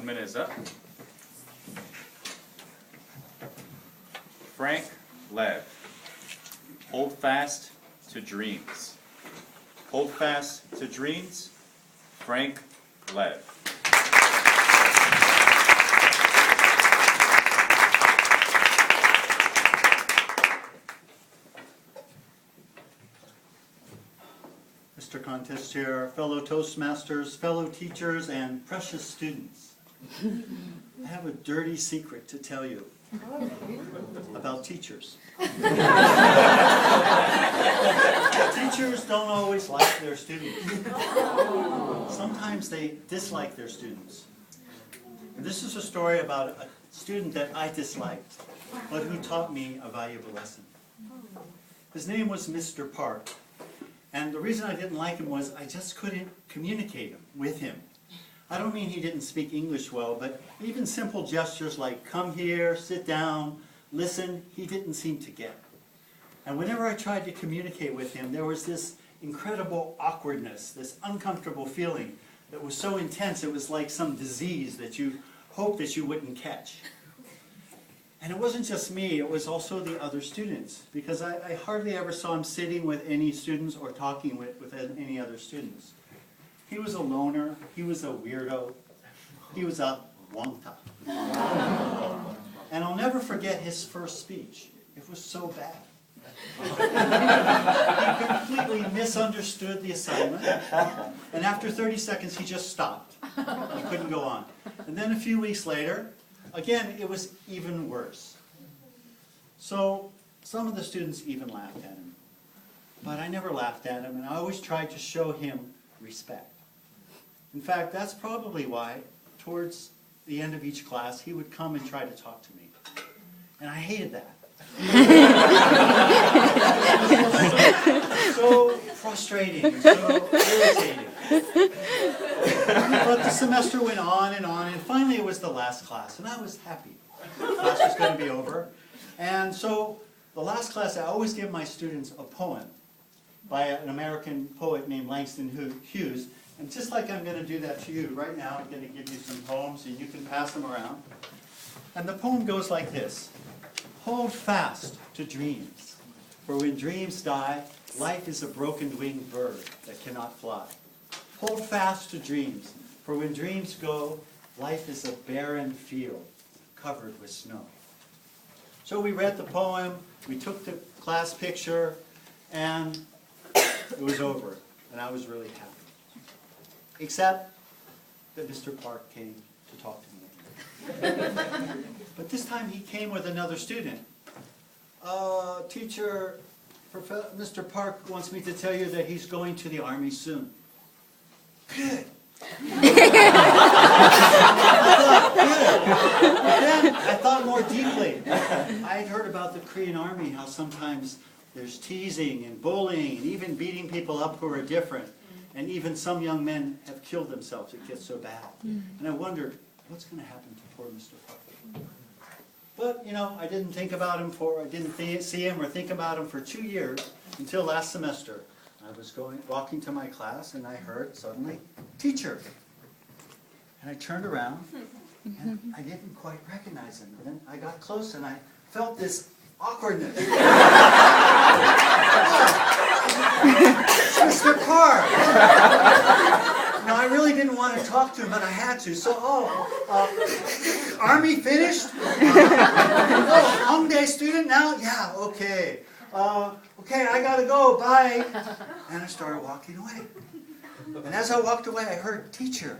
1 minute is up. Frank Lev. Hold fast to dreams. Hold fast to dreams. Frank Lev. Mr. Contest Chair, fellow Toastmasters, fellow teachers, and precious students. I have a dirty secret to tell you about teachers. Teachers don't always like their students. Sometimes they dislike their students. And this is a story about a student that I disliked, but who taught me a valuable lesson. His name was Mr. Park. And the reason I didn't like him was I just couldn't communicate with him. I don't mean he didn't speak English well, but even simple gestures like come here, sit down, listen, he didn't seem to get. And whenever I tried to communicate with him, there was this incredible awkwardness, this uncomfortable feeling that was so intense it was like some disease that you hoped that you wouldn't catch. And it wasn't just me, it was also the other students, because I hardly ever saw him sitting with any students or talking with any other students. He was a loner, he was a weirdo, he was a wangta. And I'll never forget his first speech. It was so bad. He completely misunderstood the assignment, and after 30 seconds he just stopped. He couldn't go on. And then a few weeks later, again, it was even worse. So some of the students even laughed at him. But I never laughed at him, and I always tried to show him respect. In fact, that's probably why, towards the end of each class, he would come and try to talk to me. And I hated that. So frustrating, so irritating. But the semester went on, and finally it was the last class, and I was happy. The class was going to be over. And so the last class, I always give my students a poem by an American poet named Langston Hughes. And just like I'm going to do that to you, right now I'm going to give you some poems, and you can pass them around. And the poem goes like this. Hold fast to dreams, for when dreams die, life is a broken-winged bird that cannot fly. Hold fast to dreams, for when dreams go, life is a barren field covered with snow. So we read the poem, we took the class picture, and it was over, and I was really happy. Except that Mr. Park came to talk to me. But this time he came with another student. Teacher, Mr. Park wants me to tell you that he's going to the Army soon. Good. Good. Then I thought more deeply. I had heard about the Korean Army, how sometimes there's teasing and bullying and even beating people up who are different. And even some young men have killed themselves. It gets so bad. And I wondered, what's going to happen to poor Mr. Park? But, you know, I didn't think about him I didn't see him or think about him for 2 years until last semester. I was walking to my class and I heard suddenly, teacher. And I turned around and I didn't quite recognize him. And then I got close and I felt this awkwardness. Mr. Park! Now, I really didn't want to talk to him, but I had to. So, Army finished? Long day student now? Yeah, okay. Okay, I gotta go, bye. And I started walking away. And as I walked away, I heard teacher.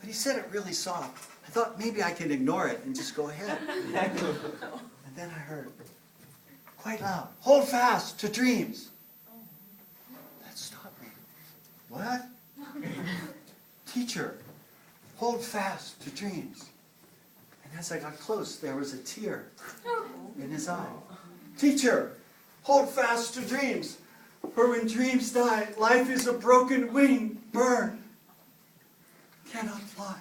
But he said it really soft. I thought maybe I could ignore it and just go ahead. And then I heard, quite loud, hold fast to dreams. That stopped me. What? Teacher, hold fast to dreams. And as I got close, there was a tear in his eye. Teacher, hold fast to dreams, for when dreams die, life is a broken wing, bird, cannot fly.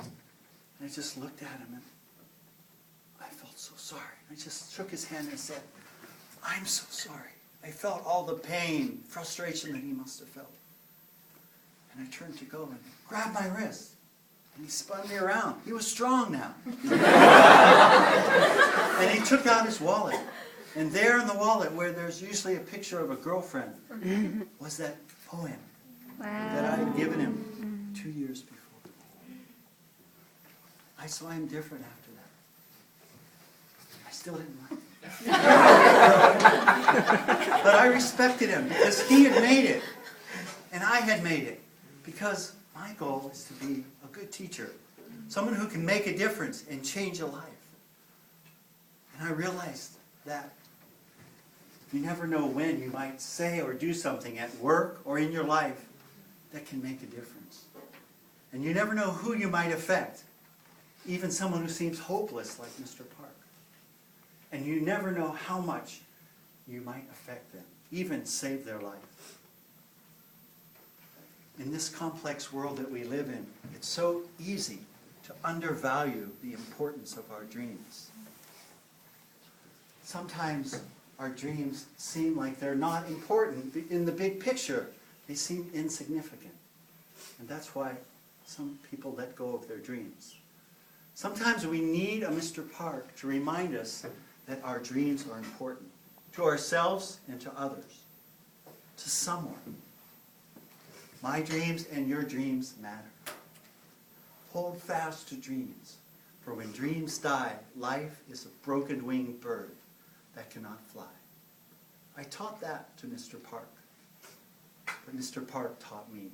And I just looked at him and I felt so sorry. I just shook his hand and said, I'm so sorry. I felt all the pain, frustration that he must have felt. And I turned to go and grabbed my wrist. And he spun me around. He was strong now. And he took out his wallet. And there in the wallet, where there's usually a picture of a girlfriend, was that poem that I had given him 2 years before. I saw him different after that. I still didn't like him. But I respected him because he had made it. And I had made it. Because my goal is to be a good teacher. Someone who can make a difference and change a life. And I realized that you never know when you might say or do something at work or in your life that can make a difference. And you never know who you might affect. Even someone who seems hopeless like Mr. Park. And you never know how much you might affect them, even save their life. In this complex world that we live in, it's so easy to undervalue the importance of our dreams. Sometimes our dreams seem like they're not important in the big picture. They seem insignificant. And that's why some people let go of their dreams. Sometimes we need a Mr. Park to remind us that our dreams are important. To ourselves and to others. To someone. My dreams and your dreams matter. Hold fast to dreams. For when dreams die, life is a broken-winged bird that cannot fly. I taught that to Mr. Park. But Mr. Park taught me